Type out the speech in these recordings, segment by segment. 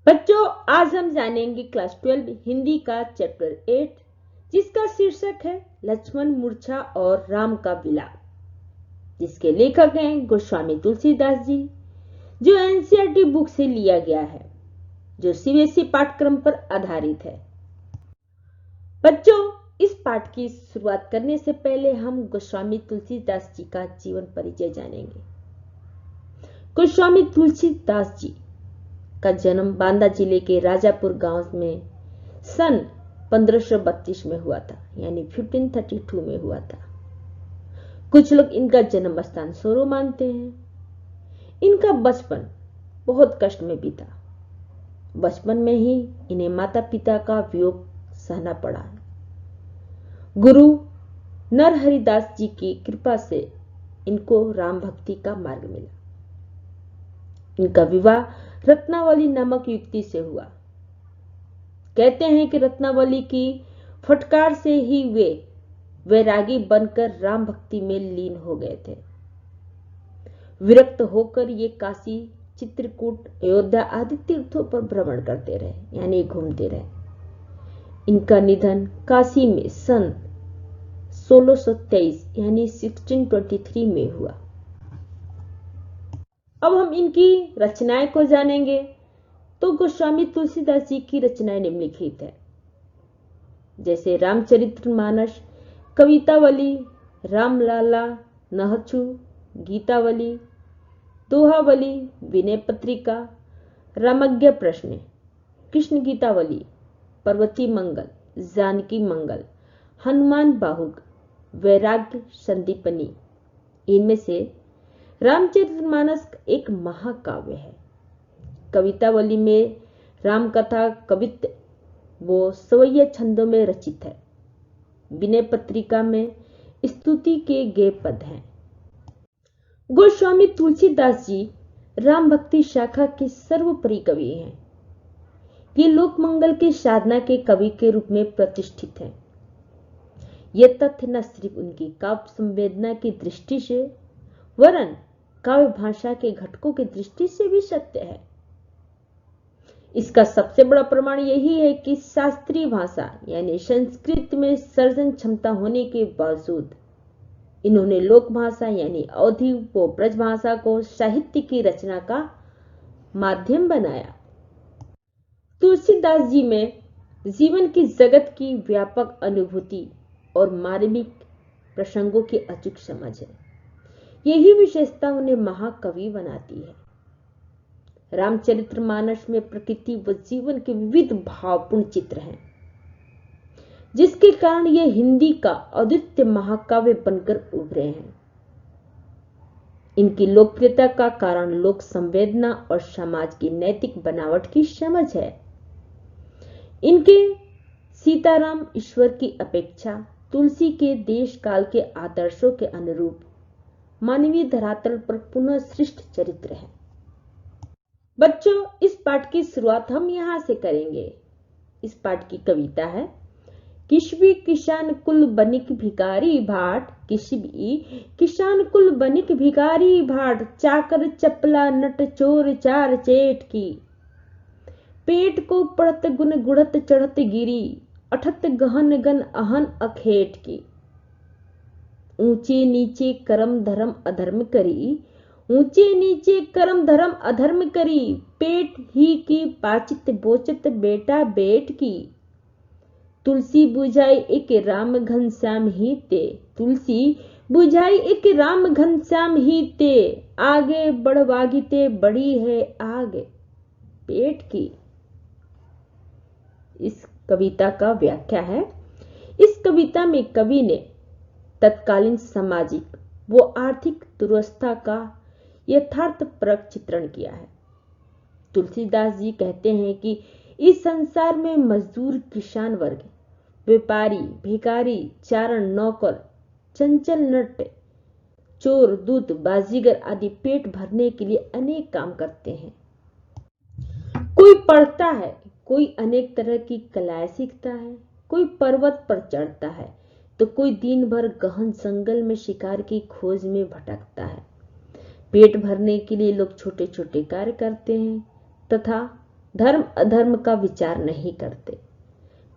बच्चों, आज हम जानेंगे क्लास 12 हिंदी का चैप्टर 8, जिसका शीर्षक है लक्ष्मण मूर्छा और राम का विलाप, जिसके लेखक हैं गोस्वामी तुलसीदास जी, जो एनसीईआरटी बुक से लिया गया है, जो सीबीएसई पाठ्यक्रम पर आधारित है। बच्चों, इस पाठ की शुरुआत करने से पहले हम गोस्वामी तुलसीदास जी का जीवन परिचय जानेंगे। गोस्वामी तुलसीदास जी का जन्म बांदा जिले के राजापुर गांव में सन 1532 में हुआ था, यानी 1532 में हुआ था। कुछ लोग इनका जन्म स्थान सोरो मानते हैं। इनका बचपन बहुत कष्ट में बीता। बचपन में ही इन्हें माता पिता का वियोग सहना पड़ा। गुरु नरहरिदास जी की कृपा से इनको राम भक्ति का मार्ग मिला। इनका विवाह रत्नावली नामक युवती से हुआ। कहते हैं कि रत्नावली की फटकार से ही वे वैरागी बनकर राम भक्ति में लीन हो गए थे। विरक्त होकर ये काशी, चित्रकूट, अयोध्या आदि तीर्थों पर भ्रमण करते रहे, यानी घूमते रहे। इनका निधन काशी में सन 1623 यानी 1623 में हुआ। अब हम इनकी रचनाएं को जानेंगे। तो गोस्वामी तुलसीदास जी की रचनाएं निम्नलिखित है, जैसे रामचरितमानस, कवितावली, रामलाला, नहछु, गीतावली, दोहावली, विनय पत्रिका, रामज्ञ प्रश्न, कृष्ण गीतावली, पर्वती मंगल, जानकी मंगल, हनुमान बाहुक, वैराग्य संदीपनी। इनमें से रामचरितमानस एक महाकाव्य है। कवितावली में राम कथा कवित्व वो सवैया छंदों में रचित है। विनय पत्रिका में स्तुति के गेय पद हैं। गोस्वामी तुलसीदास जी राम भक्ति शाखा के सर्वोपरि कवि हैं। ये लोक मंगल की साधना के कवि के रूप में प्रतिष्ठित हैं। यह तथ्य न सिर्फ उनकी काव्य संवेदना की दृष्टि से, वरन काव्य भाषा के घटकों की दृष्टि से भी सत्य है। इसका सबसे बड़ा प्रमाण यही है कि शास्त्रीय भाषा यानी संस्कृत में सर्जन क्षमता होने के बावजूद इन्होंने लोक भाषा यानी अवधी व ब्रज भाषा को साहित्य की रचना का माध्यम बनाया। तुलसीदास जी में जीवन की जगत की व्यापक अनुभूति और मार्मिक प्रसंगों की अचूक समझ है। यही विशेषता उन्हें महाकवि बनाती है। रामचरितमानस में प्रकृति व जीवन के विविध भावपूर्ण चित्र हैं, जिसके कारण यह हिंदी का अद्वितीय महाकाव्य बनकर उभरे हैं। इनकी लोकप्रियता का कारण लोक संवेदना और समाज की नैतिक बनावट की समझ है। इनके सीताराम ईश्वर की अपेक्षा तुलसी के देश काल के आदर्शों के अनुरूप मानवीय धरातल पर पुनः सृष्ट चरित्र है। बच्चों, इस पाठ की शुरुआत हम यहां से करेंगे। इस पाठ की कविता है, किशबी किसान कुल बनिक भिकारी भाट, किशबी किसान कुल बनिक भिकारी भाट, चाकर चपला नट चोर चार चेट की, पेट को पड़त गुन गुड़त चढ़त गिरी, अठत गहन गन अहन अखेट की, ऊंचे नीचे कर्म धर्म अधर्म करी, ऊंचे नीचे कर्म धर्म अधर्म करी, पेट ही की पाचित बोचत बेटा बेट की, तुलसी बुझाई एक राम घनश्याम ही ते, तुलसी बुझाई एक राम घनश्याम ही ते, आगे बढ़वागिते बड़ी है आग पेट की। इस कविता का व्याख्या है। इस कविता में कवि ने तत्कालीन सामाजिक व आर्थिक दुर्वस्था का यथार्थपरक चित्रण किया है। तुलसीदास जी कहते हैं कि इस संसार में मजदूर, किसान वर्ग, व्यापारी, भिखारी, चारण, नौकर, चंचल नट, चोर, दूत, बाजीगर आदि पेट भरने के लिए अनेक काम करते हैं। कोई पढ़ता है, कोई अनेक तरह की कलाएं सीखता है, कोई पर्वत पर चढ़ता है, तो कोई दिन भर गहन जंगल में शिकार की खोज में भटकता है। पेट भरने के लिए लोग छोटे छोटे कार्य करते हैं तथा धर्म अधर्म का विचार नहीं करते।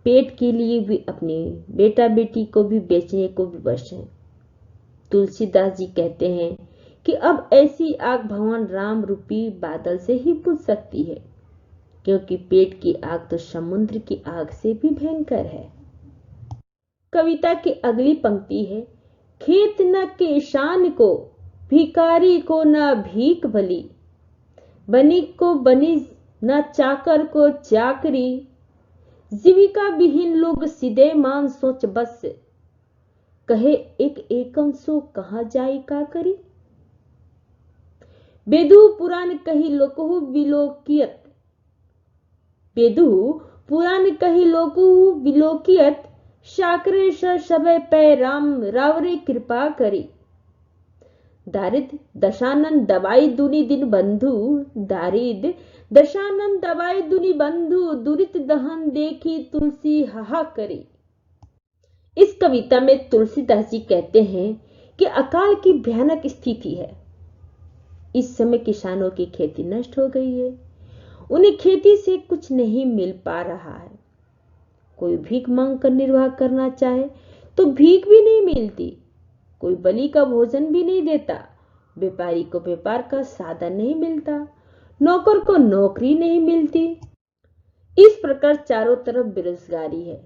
पेट के लिए वे अपने बेटा बेटी को भी बेचने को विवश हैं। तुलसीदास जी कहते हैं कि अब ऐसी आग भगवान राम रूपी बादल से ही बुझ सकती है, क्योंकि पेट की आग तो समुद्र की आग से भी भयंकर है। कविता की अगली पंक्ति है, खेत न किसान को, भिखारी को न भीख भली, बनिक को बनिज न चाकर को चाकरी, जीविका विहीन लोग सीधे मान सोच बस, कहे एक एकम सो कहा जाई का करी। बेदू पुराण कही लोकहु विलोकियत, बेदू पुराण कही लोकहु विलोकियत, शाकरे सबे पै राम रावरे कृपा करी। दारिद दशानन दवाई दुनि दिन बंधु, दारिद दशानन दवाई दुनि बंधु, दुरित दहन देखी तुलसी हाहा करी। इस कविता में तुलसीदास जी कहते हैं कि अकाल की भयानक स्थिति है। इस समय किसानों की खेती नष्ट हो गई है, उन्हें खेती से कुछ नहीं मिल पा रहा है। कोई भीख मांग कर निर्वाह करना चाहे तो भीख भी नहीं मिलती, कोई बलि का भोजन भी नहीं देता, व्यापारी को व्यापार का साधन नहीं मिलता, नौकर को नौकरी नहीं मिलती। इस प्रकार चारों तरफ बेरोजगारी है।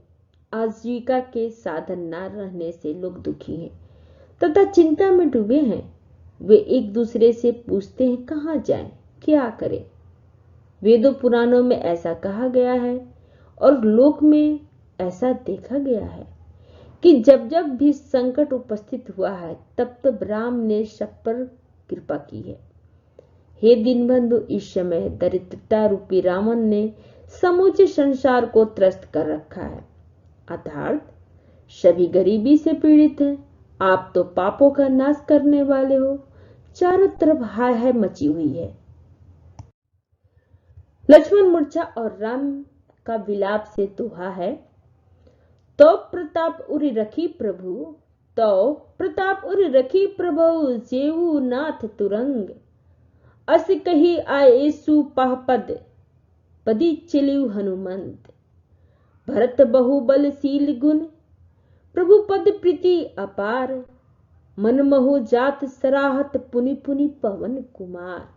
आजीविका के साधन न रहने से लोग दुखी हैं तथा चिंता में डूबे हैं। वे एक दूसरे से पूछते हैं कहां जाएं, क्या करें। वेदों पुराणों में ऐसा कहा गया है और लोक में ऐसा देखा गया है कि जब जब भी संकट उपस्थित हुआ है तब तब राम ने सब पर कृपा की है। हे दीनबंधु, इस समय दरिद्रता रूपी रावण ने समूचे संसार को त्रस्त कर रखा है, अर्थात सभी गरीबी से पीड़ित हैं। आप तो पापों का नाश करने वाले हो। चारों तरफ हाय हाय मची हुई है। लक्ष्मण मूर्छा और राम का विलाप से दोहा है, तो प्रताप उरि रखी प्रभु, तो प्रताप उरि रखी प्रभु, जेऊ नाथ तुरंग, अस कही आए सुपाहपद, पदी चलिउ हनुमंत, भरत बहुबलशील गुण, प्रभु पद प्रीति अपार, मन मोह जात सराहत, पुनि पुनि पवन कुमार।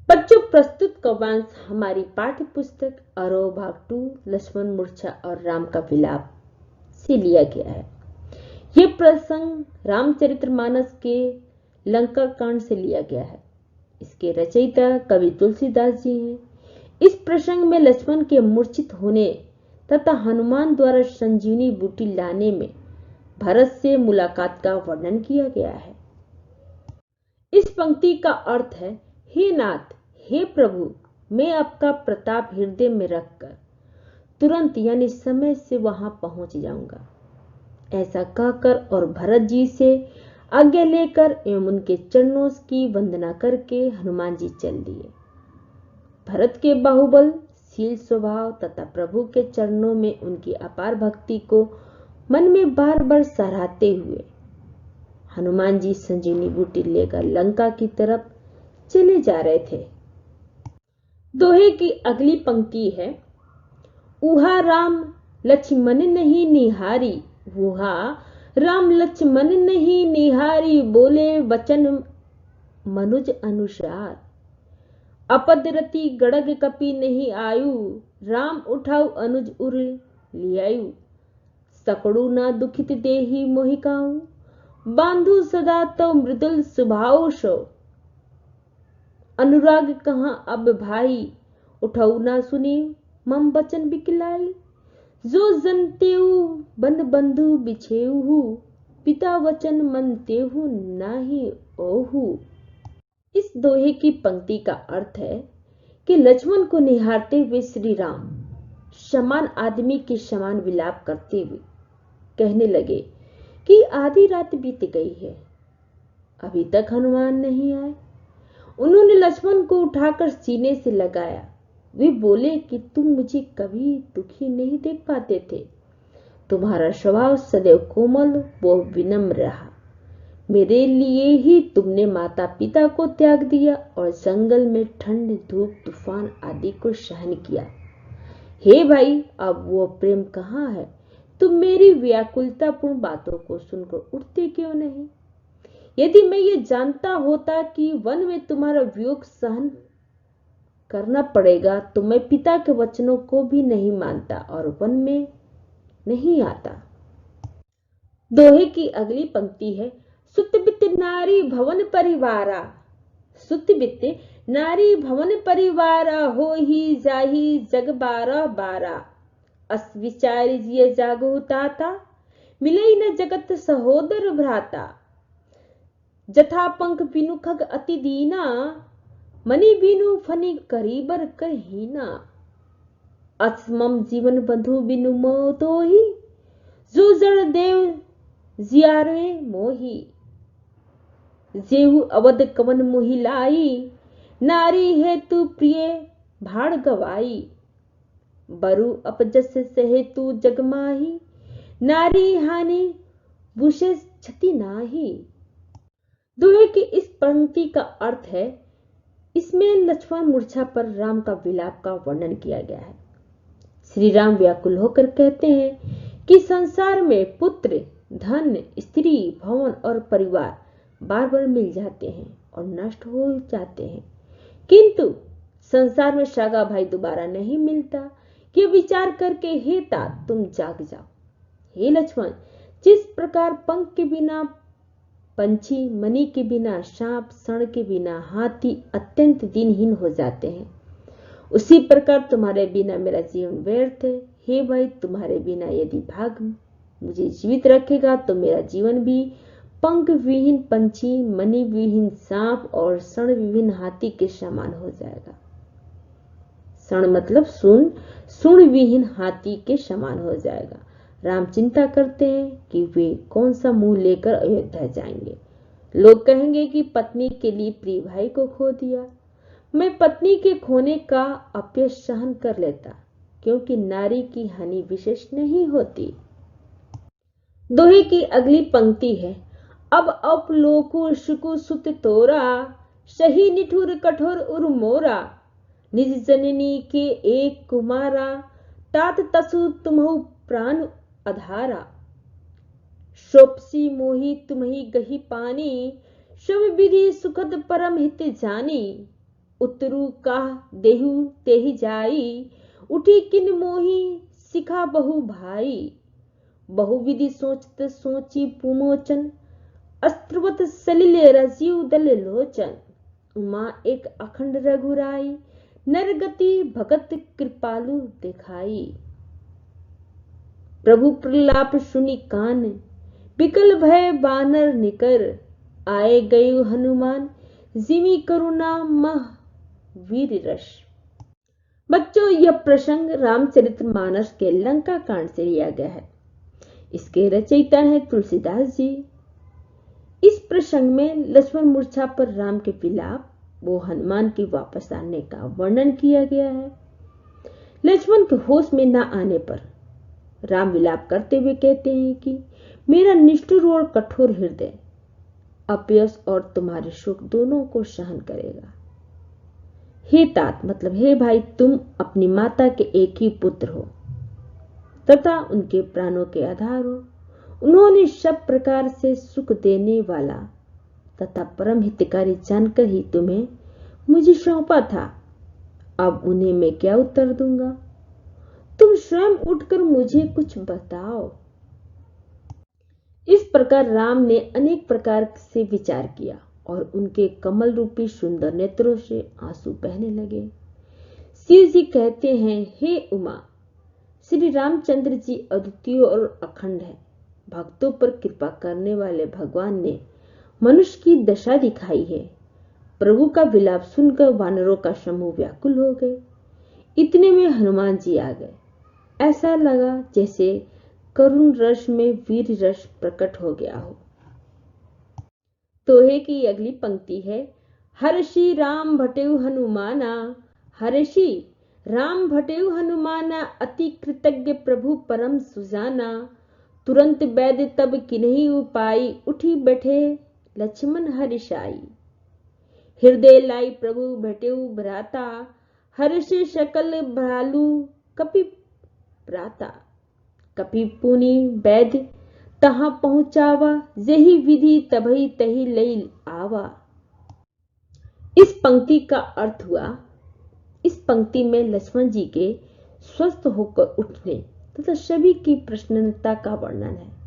बच्चों, प्रस्तुत कवांश हमारी पाठ्य पुस्तक आरोह भाग 2 लक्ष्मण मूर्छा और राम का विलाप से लिया गया है। यह प्रसंग रामचरितमानस के लंका कांड से लिया गया है। इसके रचयिता कवि तुलसीदास जी हैं। इस प्रसंग में लक्ष्मण के मूर्छित होने तथा हनुमान द्वारा संजीवनी बूटी लाने में भरत से मुलाकात का वर्णन किया गया है। इस पंक्ति का अर्थ है, हे नाथ, हे प्रभु, मैं आपका प्रताप हृदय में रखकर तुरंत यानी समय से वहां पहुंच जाऊंगा। ऐसा कहकर और भरत जी से आज्ञा लेकर एवं उनके चरणों की वंदना करके हनुमान जी चल दिए। भरत के बाहुबल, शील स्वभाव तथा प्रभु के चरणों में उनकी अपार भक्ति को मन में बार बार सराहते हुए हनुमान जी संजीवनी बूटी लेकर लंका की तरफ चले जा रहे थे। दोहे की अगली पंक्ति है, उहा राम लक्ष्मण नहीं निहारी, उहा राम लक्ष्मण नहीं निहारी, बोले वचन मनुज अनुसार, अपदरति गड़ग कपि नहीं आयु, राम उठाऊ अनुज उर लियायु, सकड़ू ना दुखित देही मोहिकाऊ, बांधु सदा तो मृदुल स्वभाव सो, अनुराग कहाँ अब भाई, उठाऊ ना सुनी मम बचन बिकलाई, जो जनतेऊ बन बंधु बिछेऊ, पिता वचन मनतेहु नाही ओहू। इस दोहे की पंक्ति का अर्थ है कि लक्ष्मण को निहारते हुए श्री राम समान आदमी के समान विलाप करते हुए कहने लगे कि आधी रात बीत गई है, अभी तक हनुमान नहीं आए। उन्होंने लक्ष्मण को उठाकर सीने से लगाया। वे बोले कि तुम मुझे कभी दुखी नहीं देख पाते थे। तुम्हारा स्वभाव सदैव कोमल व विनम्र रहा। मेरे लिए ही तुमने माता पिता को त्याग दिया और जंगल में ठंड धूप तूफान आदि को सहन किया। हे भाई, अब वो प्रेम कहाँ है? तुम मेरी व्याकुलतापूर्ण बातों को सुनकर उठते क्यों नहीं? यदि मैं ये जानता होता कि वन में तुम्हारा वियोग सहन करना पड़ेगा तो मैं पिता के वचनों को भी नहीं मानता और वन में नहीं आता। दोहे की अगली पंक्ति है, सुतबित नारी भवन परिवारा। सुतबित नारी भवन परिवारा, हो ही जाही जग बारा बारा। अस विचार जिय जागो ताता, मिले न जगत सहोदर भ्राता। जथा पंख बिनु खग अति दीना, मणि बिनु फनी करीबर कहीना। असमम जीवन बंधु बिनु मोह तोही, जो जड़ देव जियारे मोही। जेहु अवध कवन मोहि लाई, नारी है तू प्रिय भाड़ गवाई। बरु अपजस सहे तू जगमाही, नारी हानि बुशे क्षति नाही। दोहे की इस पंक्ति का अर्थ है, इसमें लक्ष्मण मूर्छा पर राम का विलाप का वर्णन किया गया है। श्री राम व्याकुल होकर कहते हैं कि संसार में पुत्र, धन, स्त्री, भवन और परिवार बार बार मिल जाते हैं और नष्ट हो जाते हैं, किंतु संसार में सगा भाई दोबारा नहीं मिलता। ये विचार करके हे तात तुम जाग जाओ। हे लक्ष्मण, जिस प्रकार पंख के बिना पंछी, मणि के बिना सांप, षण के बिना हाथी अत्यंत दिनहीन हो जाते हैं, उसी प्रकार तुम्हारे बिना मेरा जीवन व्यर्थ है। हे भाई, तुम्हारे बिना यदि भाग मुझे जीवित रखेगा तो मेरा जीवन भी पंख विहीन पंछी, मणि विहीन सांप और षण विहीन हाथी के समान हो जाएगा। षण मतलब सुन विहीन हाथी के समान हो जाएगा। राम चिंता करते हैं कि वे कौन सा मुंह लेकर अयोध्या जाएंगे। लोग कहेंगे कि पत्नी के लिए प्रिय भाई को खो दिया। मैं पत्नी के खोने का अपयश सहन कर लेता, क्योंकि नारी की हानि विशेष नहीं होती। दोहे की अगली पंक्ति है, अब अपलोकु सुकु सुत तोरा, सही निठुर कठोर उर मोरा। निज जननी के एक कुमारा, तात तसु तुम्हु प्राण अधारा। सोपसी मोही तुम्ही गही पानी, सब विधि सुखद परम हित जानी। उतरु काह देहु तेहि जाई, उठी किन मोही सिखा बहु भाई। बहुविधि सोचत सोची पुमोचन, अस्त्रवत सलिल रजीव दल लोचन। उमा एक अखंड रघुराई, नरगति भगत कृपालु दिखाई। प्रभु प्रलाप सुनि कान, बिकल भय बानर निकर। आए गए हनुमान, जिमी करुणा मह वीर रस। बच्चों, यह प्रसंग रामचरितमानस के लंका कांड से लिया गया है। इसके रचयिता है तुलसीदास जी। इस प्रसंग में लक्ष्मण मूर्छा पर राम के विलाप वो हनुमान की वापस आने का वर्णन किया गया है। लक्ष्मण के होश में न आने पर राम विलाप करते हुए कहते हैं कि मेरा निष्ठुर और कठोर हृदय अपयश और तुम्हारे सुख दोनों को सहन करेगा। हे तात मतलब हे भाई, तुम अपनी माता के एक ही पुत्र हो तथा उनके प्राणों के आधार हो। उन्होंने सब प्रकार से सुख देने वाला तथा परम हितकारी जानकर ही तुम्हें मुझे सौंपा था। अब उन्हें मैं क्या उत्तर दूंगा? तुम स्वयं उठकर मुझे कुछ बताओ। इस प्रकार राम ने अनेक प्रकार से विचार किया और उनके कमल रूपी सुंदर नेत्रों से आंसू बहने लगे। शिव जी कहते हैं, हे उमा, श्री रामचंद्र जी अद्वितीय और अखंड है। भक्तों पर कृपा करने वाले भगवान ने मनुष्य की दशा दिखाई है। प्रभु का विलाप सुनकर वानरों का समूह व्याकुल हो गए। इतने में हनुमान जी आ गए। ऐसा लगा जैसे करुण रस में वीर रस प्रकट हो गया हो। दोहे की अगली पंक्ति है, हर्षि राम भटेउ हनुमाना। हर्षि राम भटेउ हनुमाना, अति कृतज्ञ प्रभु परम सुजाना। तुरंत वैद्य तब किन्हीं उपाय, उठी बैठे लक्ष्मण हर्षाई। हृदय लाई प्रभु भेटेऊ भ्राता, हर्ष शकल भालू कपि प्राता। कपि पुनि वैद्य तहाँ पहुंचावा, यही विधि तभी तही लई आवा। इस पंक्ति का अर्थ हुआ, इस पंक्ति में लक्ष्मण जी के स्वस्थ होकर उठने तथा सभी की प्रसन्नता का वर्णन है।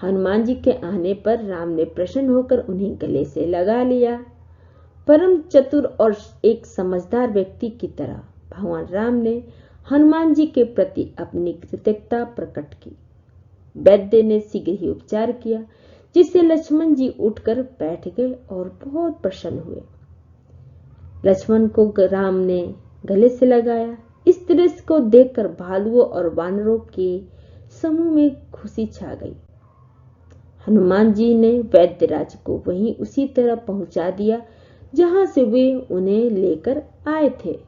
हनुमान जी के आने पर राम ने प्रसन्न होकर उन्हें गले से लगा लिया। परम चतुर और एक समझदार व्यक्ति की तरह भगवान राम ने हनुमान जी के प्रति अपनी कृतज्ञता प्रकट की। वैद्य ने शीघ्र ही उपचार किया, जिससे लक्ष्मण जी उठकर बैठ गए और बहुत प्रसन्न हुए। लक्ष्मण को राम ने गले से लगाया। इस दृश्य को देखकर भालुओं और वानरों के समूह में खुशी छा गई। हनुमान जी ने वैद्यराज को वहीं उसी तरह पहुंचा दिया जहां से वे उन्हें लेकर आए थे।